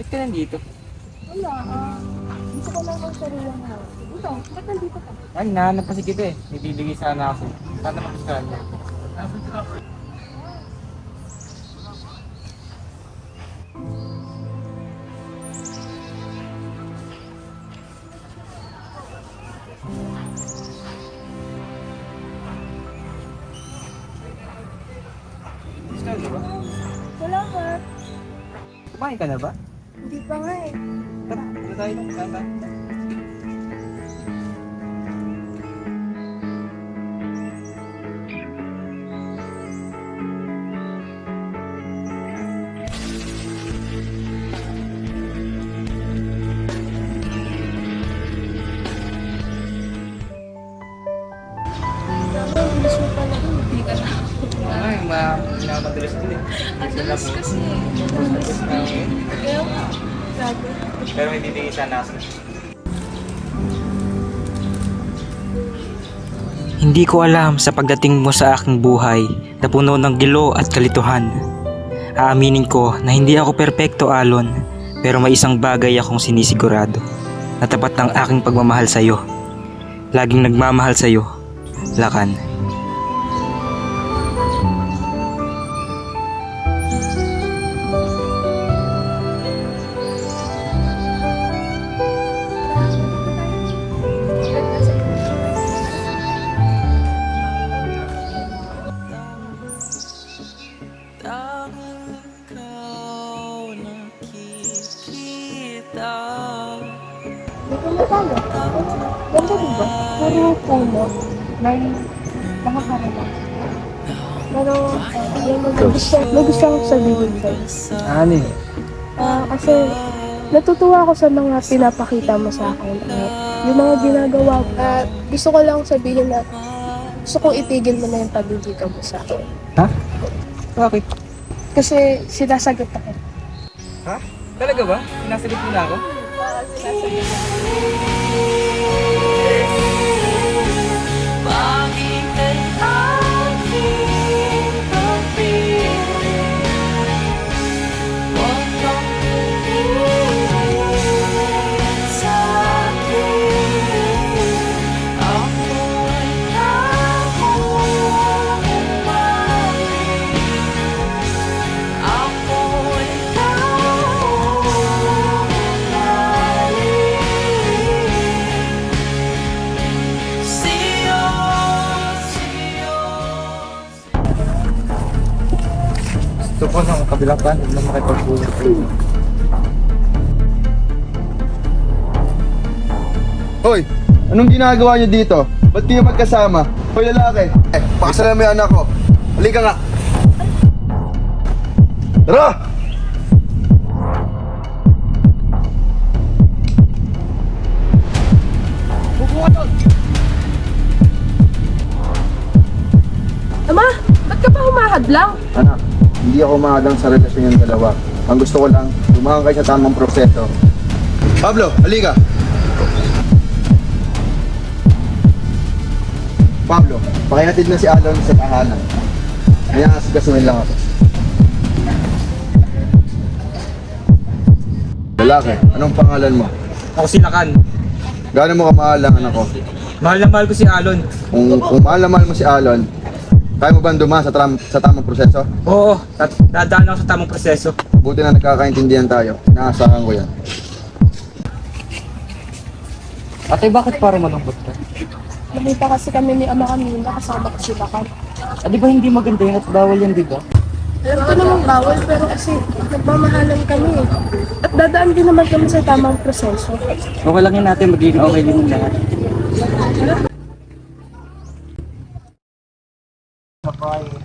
Ba't ka nandito? Wala, gusto ko lang ang sarilang house. Ito, ba't nandito ka? Ay, nahanap kasi kita eh. May bibigay sana ako. Sana magustuhan niya. Gusto mo ba? Salamat. Kumain ka na ba? Hindi pa nga eh. Tara, ano tayo? Saan ba? Ang bilis mo pala kung hindi ka na. Ay, madalas din eh. Ang dalas kasi. Kaya, grabe. Pero may bibigay sana ako. Hindi ko alam sa pagdating mo sa aking buhay na puno ng gilo at kalituhan. Aaminin ko na hindi ako perpekto, Alon, pero may isang bagay akong sinisigurado na tapat ng aking pagmamahal sa iyo. Laging nagmamahal sa iyo, Lakan. Dito na tayo. Ganda diba? Puro puno. May nakakarama. Pero, may gusto akong sabihin sa'yo. Ano eh? Kasi, natutuwa ako sa mga pinapakita mo sa akin. Yung mga ginagawa mo. Gusto ko lang sabihin na gusto kong itigil mo na yung pagbibigan mo sa akin. Ha? Bakit? Kasi sinasagot ako. Ha? Talaga ba? Sinasagot mo na ako? Gusto ko ng kabilang pan, huwag na makipagpulong sa inyo. Hoy! Anong ginagawa niyo dito? Ba't kayo magkasama? Hoy lalaki! Pakasalan mo yung anak ko! Halika nga! Tara! Ama, ba't ka pa humahadlang? Anak, hindi ako mahadang sa relasyon yung dalawa. Ang gusto ko lang, dumaan kayo sa tamang proseso. Pablo, halika! Pablo, pakihatid na si Alon sa tahanan. Kaya asikasuhin lang ako. Lalaki, anong pangalan mo? Ako si Lakan. Gaano mo kamahal ang anak ko? Mahal na mahal ko si Alon. Kung mahal na mahal mo si Alon, kaya mo ba dumaan sa tamang proseso? Oo, dadaan ako sa tamang proseso. Buti na nagkakaintindihan tayo. Inaasahan ko yan. Ate, bakit parang malungkot ka? Nakita kasi kami ni Ama kanina kasama ko sila ka. Di ba hindi maganda yun at bawal yan, di ba? Alam ko namang bawal pero kasi nagmamahalan kami eh. At dadaan din naman kami sa tamang proseso. Okay lang yun natin, magiging okay din yung lahat.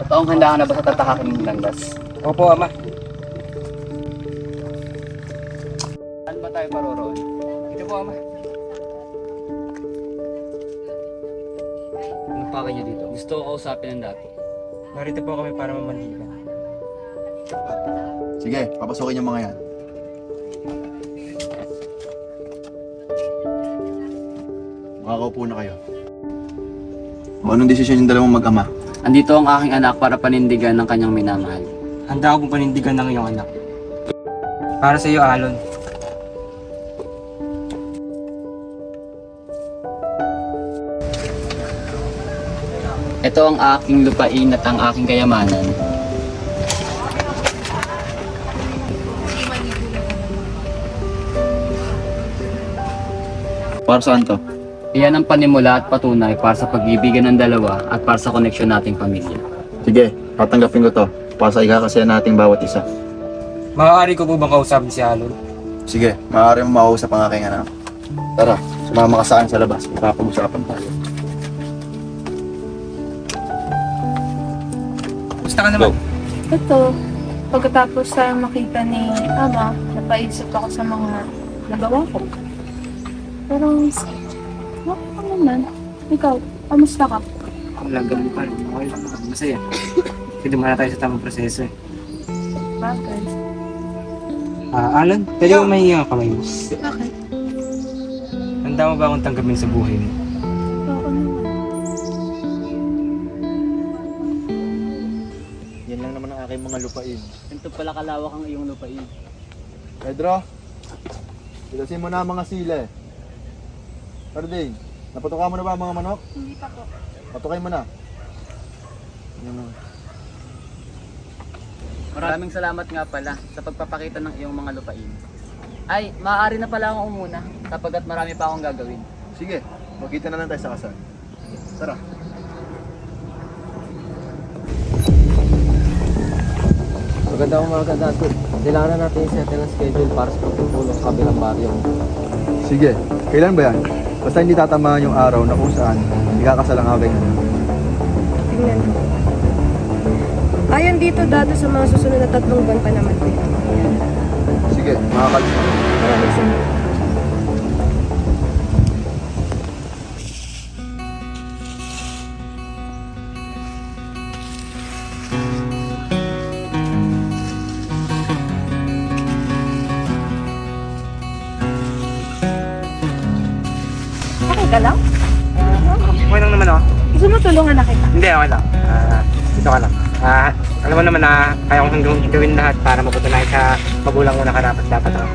Totoong handa ka na ba sa tatakakin ng landas? Opo, Ama. Saan ba tayo paroroon? Ito po, Ama. Anong pakay niyo dito? Gusto ko kausapin ng dati. Narito po kami para mamanhikan. Sige, papasukin yung mga yan. Makakaupo na kayo. O anong desisyon yung dalawang mag-ama? Andito ang aking anak para panindigan ng kanyang minamahal. Handa akong panindigan ng iyong anak. Para sa iyo, Alon. Ito ang aking lupain at ang aking kayamanan. Para saan to? Iyan ang panimula at patunay para sa pag-ibigan ng dalawa at para sa koneksyon nating pamilya. Sige, tatanggapin ko to. Para sa ikakasaya nating bawat isa. Maaari ko po bang kausapin si Alon? Sige, maaari mo makausap ang aking anak. Tara, sumama ka sa akin sa labas. Magpapag-usapan tayo. Gusto ka naman? Ito, pagkatapos sa makita ni Ama, napaisip ako sa mga nagawa ko. Pero, okay naman. Ikaw, kamusta ka? Walang ganun pa rin. Okay lang. Masaya. Kasi dumala tayo sa tamang proseso eh. Bakit? Alan, pwede mo mahingi ang kamay mo? Bakit? Handa mo ba akong tanggapin sa buhay mo? Oo naman. Yan lang naman ang aking mga lupain. Ito pala kalawak ang iyong lupain. Pedro, ilasin mo na ang mga sile. Parding, napatuka mo na ba ang mga manok? Hindi pa po. Patukay mo na. Yan na. Maraming salamat nga pala sa pagpapakita ng iyong mga lupain. Ay, maaari na pala akong umuna sapagkat marami pa akong gagawin. Sige, magkita na lang tayo sa kasal. Tara. Magandang umaga dati. Kailangan na natin i-settle ang schedule para sa pagtutulong sa kabilang baryo. Sige, kailan ba yan? Basta hindi tatamaan yung araw na kung saan ikakasal ang aking anak. Tingnan mo. Ayon dito, dado sa mga susunod na 3 buwan pa naman dito. Sige, makakalis na. Maraming salamat. Okay ka lang? Okay lang naman ako. Gusto mo tulungan na kita? Hindi, okay lang. Dito ka lang. Alam mo naman na kaya kong hanggang gawin lahat para maputunayan sa magulang mo na karapat dapat ako.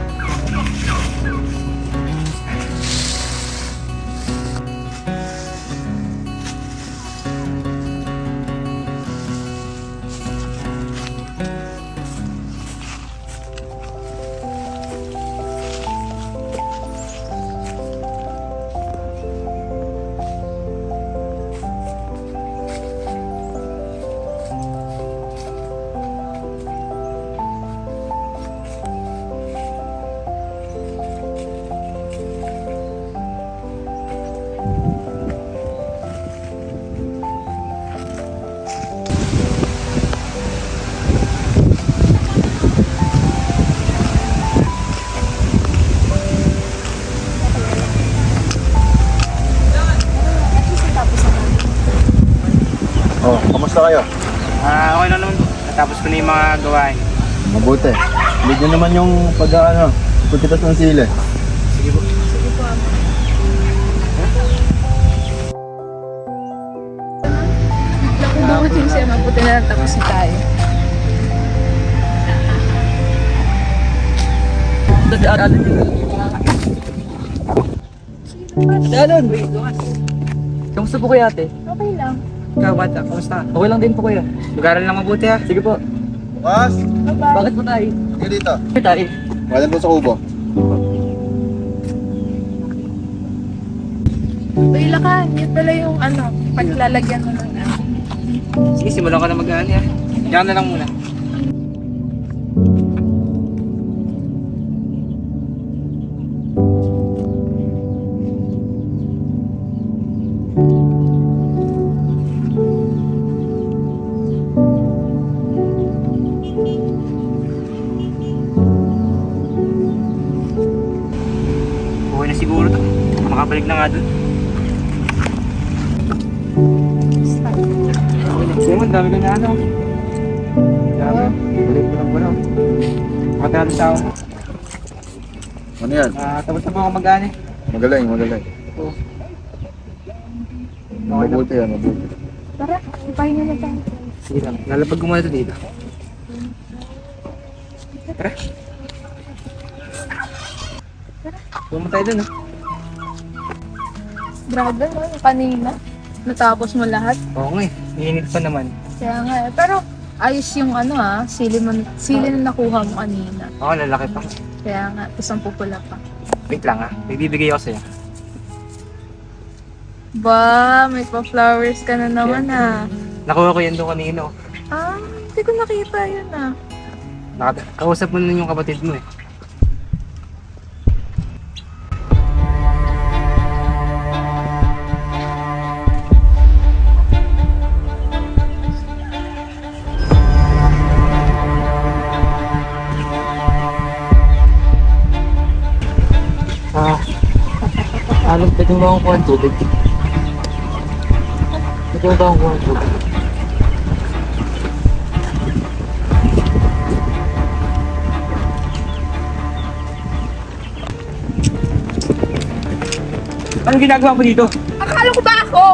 Oh, kamusta kayo? Okay lang naman po. Natapos ko na yung mga gawain. Mabuti. Bigyan naman yung pag-ano, pagkitas ng sile. Sige po. Naku, bakit yung siya mabuti na lang tapos na tayo. Alon! Kamusta po kayo ate? Okay lang. Ikaw, bata, kamusta? Okay lang din po kayo. Mag-aaral lang mabuti ha. Sige po. Bukas! Bye-bye. Bakit po tayo? Sige dito. Tayo. Wala po sa kubo. Baila ka. Yun pala yung paglalagyan mo ng Sige, simulan ko na mag-aaral ha. Diyan na lang muna. Okay na siguro to. Makabalik na nga dun. Simon, dami ko na ano. Dami. Balik ko lang po lang. Matagal sa tao. Ano yan? Tapos na po ako mag-ani. Magaling, magaling. Oo. Mabuti yan, mabuti. Tara, ipahinga na tayo. Sige lang. Lalapag ko muna ito dito. Tara. Pumunta tayo dun ha. Grabe, no? Yung kanina. Natapos mo lahat. Oo nga eh, init pa naman. Kaya nga eh. Pero ayos yung sili na nakuha mo kanina. Oo, lalaki pa. Kaya nga, tapos ang pupula pa. Wait lang may bibigay ako sa'yo. Ba, may pa-flowers ka na naman Nakuha ko yan doon kanino. Hindi ko nakita yun Kausap mo na yung kapatid mo eh. Alam, pwede mo akong kuha ng tubig. Pwede mo ba akong kuha ng tubig? Anong ginagawa mo dito? Akala ko ba ako?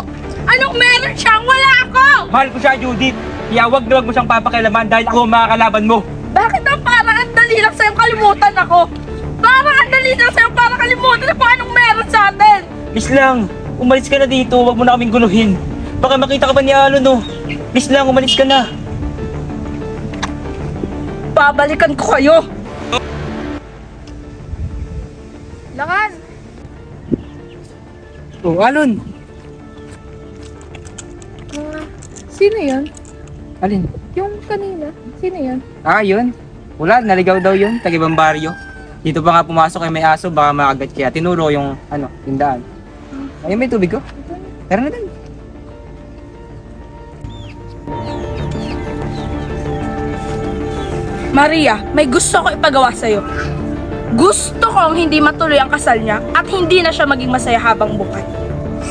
Anong meron siyang wala ako? Mahal ko siya, Judith. Kaya wag na wag mo siyang papakialaman dahil ako ang makakalaban mo. Bakit ang parang ang dali lang sa'yo kalimutan ako? Parang ang dali lang sa'yo para kalimutan kung anong meron sa atin. Please lang, umalis ka na dito, wag mo na kaming guluhin. Baka makita ka pa ni Alon, no? Please lang, umalis ka na. Babalikan ko kayo. Langan! Oh, Alon! Sino yun? Alin? Yung kanina. Sino yun? Yun. Wala, naligaw daw yun, tag-ibang baryo. Dito pa nga pumasok ay may aso, baka makagat kaya tinuro yung, tindaan. Ayun, may tubig ko. Tara na din. Maria, may gusto ko ipagawa sa'yo. Gusto kong hindi matuloy ang kasal niya at hindi na siya maging masaya habang buhay.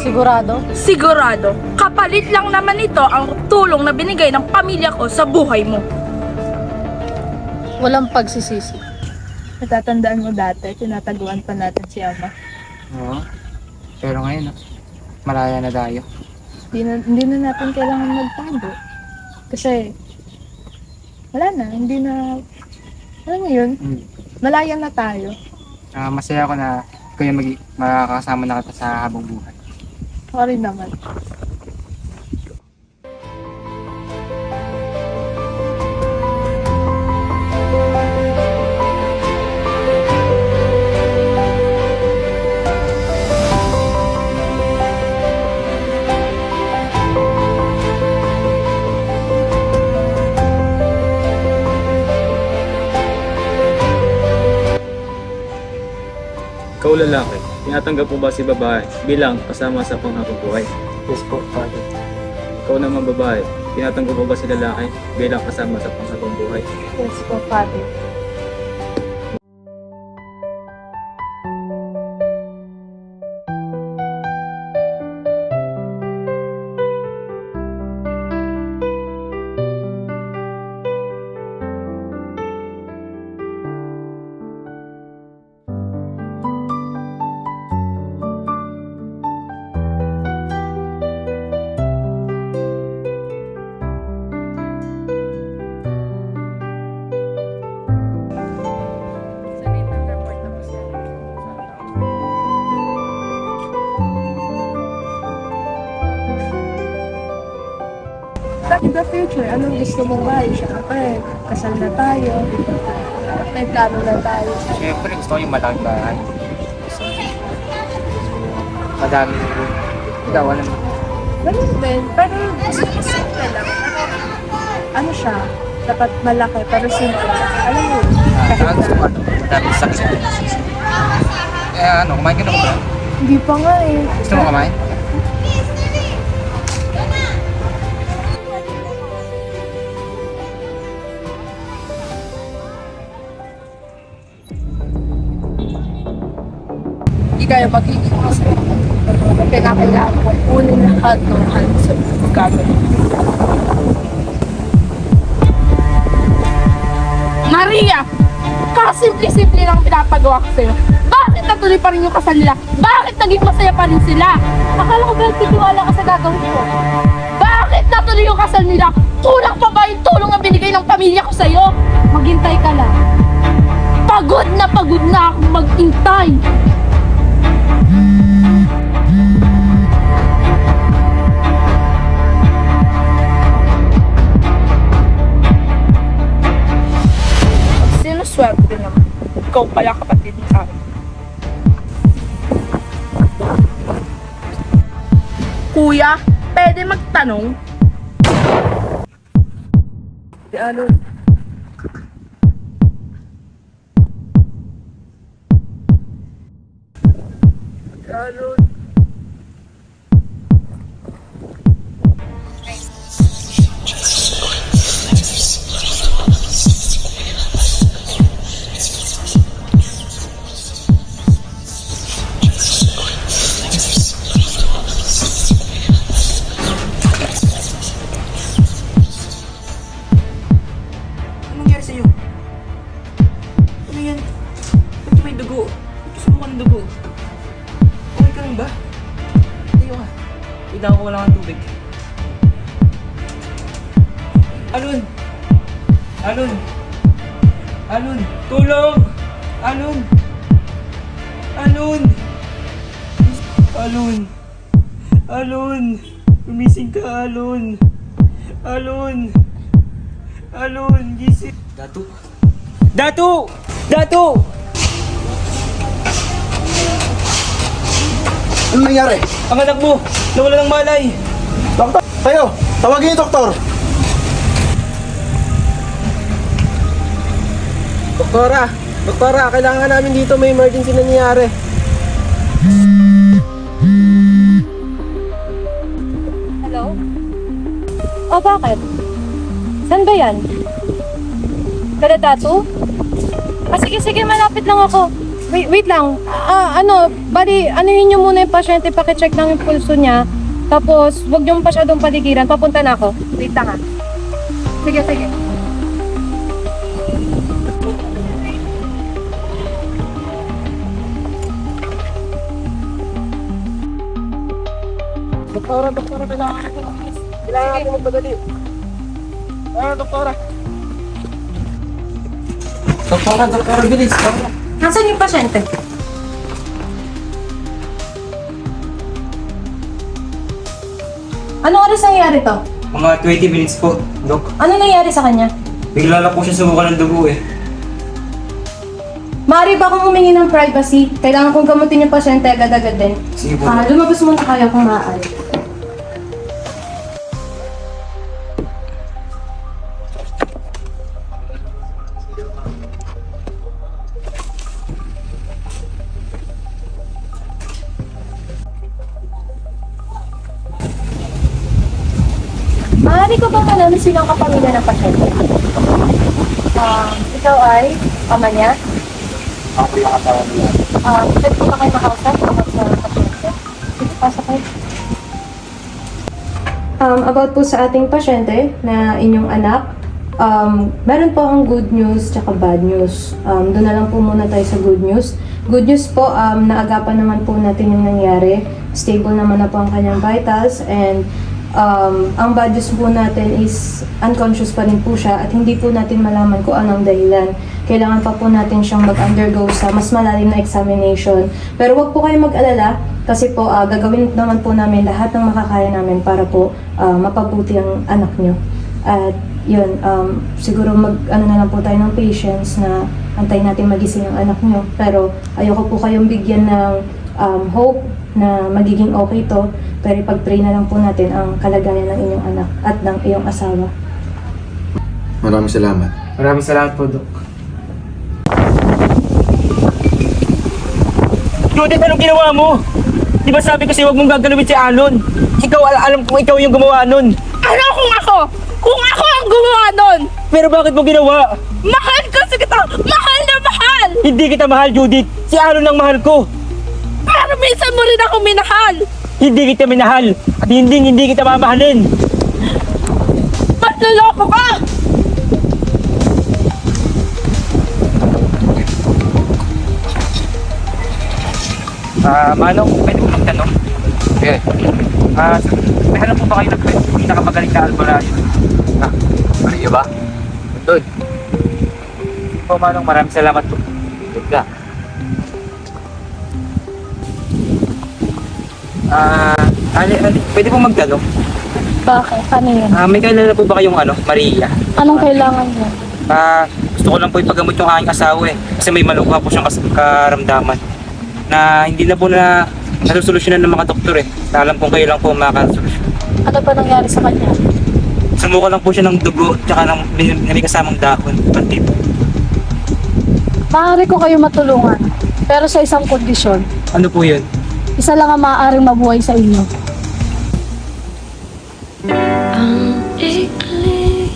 Sigurado? Sigurado, kapalit lang naman ito ang tulong na binigay ng pamilya ko sa buhay mo. Walang pagsisisi. Natatandaan mo dati, tinataguan pa natin si Ama. Oo. Pero ngayon, malaya na tayo. Hindi na natin kailangan magtago. Kasi, wala na, hindi na, alam mo yun, malaya na tayo. Masaya ako na ikaw yung makakasama na kita sa habang buhay. Sorry naman. Ikaw lalaki, tinatanggap mo ba si babae bilang kasama sa panghabang buhay? Yes po, Father. Ikaw naman babae, tinatanggap mo ba si lalaki bilang kasama sa panghabang buhay? Yes po, Father. In the future, anong gusto mong bahay? Siyempre, kasal na tayo. May plano na tayo. Siyempre, gusto ko yung malaking bahay. Madami na rin. Ikaw, alam mo. Ganun din. Pero gusto ko simple lang. Pero, ano siya? Dapat malaki, pero simple. Alam mo yun? Gusto ko madaming sakit. Kumain ka na ba? Hindi pa nga eh. Gusto mo kumain? Hindi kayo magiging gusto. Kaya kailangan ko kunin lahat ng hands sa gagawin. Maria! Kasimple-simple lang pinapagawa ko sa'yo. Bakit natuloy pa rin yung kasal nila? Bakit naging masaya pa rin sila? Akala ko ba titiwala ka sa gagawin ko? Bakit natuloy yung kasal nila? Kulang pa ba yung tulong na binigay ng pamilya ko sa'yo? Maghintay ka lang. Pagod na akong maghintay. naman. Ikaw pala kapatid ni Ari. Kuya, pwede magtanong? Ano? Anong nangyari sa'yo? Ano yan? Ba't may dugo? Ba't sumuka ng dugo? Okay ka lang ba? Tayo ka. Kailangan ko wala kang tubig. Alon! Alon! Alon! Tulong! Alon! Alon! Alon! Alon! Gumising ka, Alon! Alon! Alon! Gising! Dato! Dato! Dato! Ano nangyari? Ang anak mo! Nawala ng malay! Doktor! Tayo! Tawagin yung doktor! Doktora! Doktora, kailangan namin dito, may emergency na nangyari. Hello? Oh, bakit? Saan ba yan? Kaladatu? Sige, malapit lang ako. Wait lang. Bali, anuhin niyo muna yung pasyente, pakicheck lang yung pulso niya. Tapos, huwag niyo masyadong paligiran. Papunta na ako. Wait lang ha. Sige. Doktora, kailangan natin magpadali. Doktora, bilis. Nasaan yung pasyente? Anong oras nangyari to? Mga 20 minutes po, Dok. Ano nangyari sa kanya? Bigla lang po siya sumuka ng dugo eh. Maaari ba akong humingi ng privacy? Kailangan kong gamutin yung pasyente agad-agad din. Sige po. Lumabas muna kayo kung maaari. Maaari ko bang malaman silang kapamilya ng pasyente? Ikaw ay ama niya? Ako yung asawa niya. Pwede ko ba kayo makausap about sa pasyente? Sige, pasok kayo. About po sa ating pasyente na inyong anak, meron po ang good news tsaka bad news. Doon na lang po muna tayo sa good news. Good news po, naagapan naman po natin yung nangyari. Stable naman na po ang kanyang vitals and ang bad news po natin is unconscious pa rin po siya at hindi po natin malaman kung anong dahilan. Kailangan pa po natin siyang mag-undergo sa mas malalim na examination. Pero wag po kayo mag-alala kasi po gagawin naman po namin lahat ng makakaya namin para po mapabuti ang anak nyo. At yun, siguro na lang po tayo ng patience na antayin natin magising ang anak nyo. Pero ayoko po kayong bigyan ng hope na magiging okay to, pero ipag-pray na lang po natin ang kalagayan ng inyong anak at ng iyong asawa. Maraming salamat. Maraming salamat po, Dok. Judith, anong ginawa mo? Di ba sabi ko sa'yo huwag mong gagalawin si Alon? Ikaw, alam kong ikaw yung gumawa nun. Ano kung ako? Kung ako ang gumawa nun! Pero bakit mo ginawa? Mahal kasi kita! Mahal na mahal! Hindi kita mahal, Judith. Si Alon ang mahal ko. Pero minsan mo rin ako minahal! Hindi kita minahal at hindi kita mamahalin. Ba't naloko ka? Manong, pwede mo magtanong? Okay. May alam po ba kayo ng pinakamagaling na albularyo? Maria ba? Doon. Po, Manong, maraming salamat po. Doon ka. Pwede po magtanong? Bakit? Ano yun? May kailan po ba kayong Maria? Anong kailangan niya? Gusto Gusto ko lang po ipagamot yung aking asawa eh. Kasi may malugha po siyang karamdaman na hindi na po na nasusolusyonan ng mga doktor eh. Na alam kong kayo lang po makakasolusyon. Ano pa nangyari sa kanya? Sumuka lang po siya ng dugo tsaka may kasamang dahon. Pantip. Maaari ko kayo matulungan. Pero sa isang kondisyon. Ano po yun? Isa lang ang maaaring mabuhay sa inyo.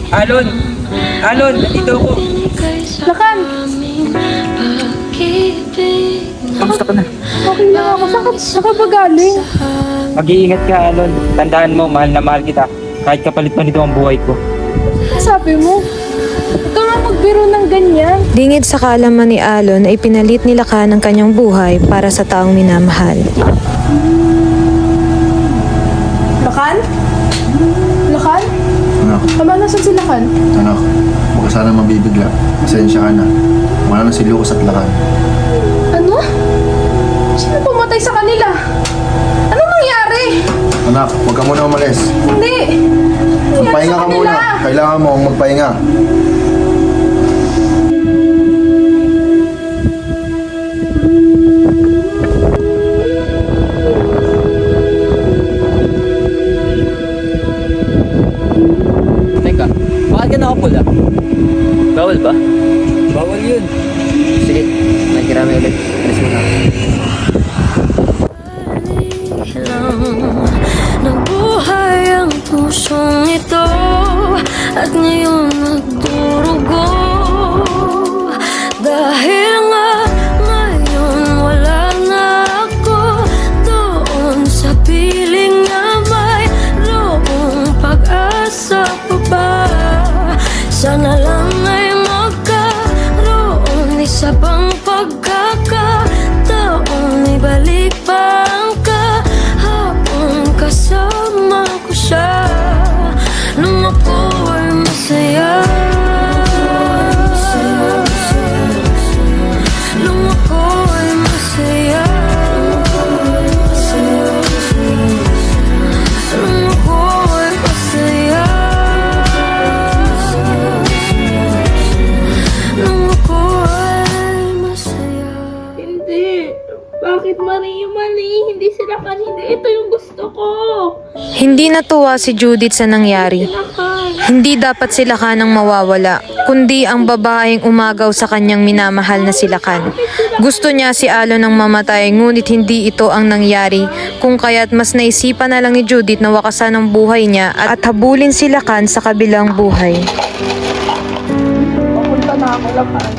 Alon! Alon! Nandito ako! Lakan! Kamusta ka na? Okay lang ako. Saan ka ba galing? Mag-iingat ka, Alon. Tandaan mo, mahal na mahal kita. Kahit kapalit pa nito ang buhay ko. Sabi mo, huwag ka nga magbiro ng ganyan. Dingid sa kaalaman ni Alon ay pinalit ni Lakan ang kanyang buhay para sa taong minamahal. Lakan? Lakan? Anak, Tama, nasan si Lakan? anak, huwag ka sana mabibigla. Pasensya ka na. Wala na si Lucas at Lakan. Ano? Sino pumatay sa kanila? Ano nangyari? Anak, huwag ka muna umalis. Hindi. Magpahinga ka muna. Kailangan mo magpahinga. Teka, bakit ka nakapula? Bawal ba? Bawal yun. Sige, nakikirami ulit. Alis mo na. Nabuhay ang pusong ito at ngayon nagdurugo. Dahil nga ngayon wala na ako doon sa piling na may roong pag-asa pa ba. Sana lang ay magkaroon isa pang pagkakataon, ibalik pa ang kasama ko siya nung ako ay masaya. Nung ako ay masaya. Nung ako ay masaya. Nung ako ay masaya. Hindi. Bakit mali? Hindi sila kan. Hindi ito yung gusto ko. Hindi natuwa si Judith sa nangyari. Hindi dapat si Lakan ang mawawala, kundi ang babaeng umagaw sa kanyang minamahal na si Lakan. Gusto niya si Alon ang mamatay, ngunit hindi ito ang nangyari, kung kaya't mas naisipan na lang ni Judith na wakasan ang buhay niya at habulin si Lakan sa kabilang buhay. Papunta na ako, Lakan.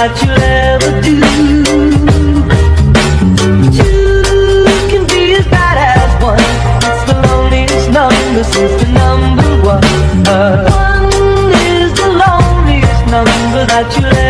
That you'll ever do. Two can be as bad as one. It's the loneliest number since the number one. One is the loneliest number that you'll ever do.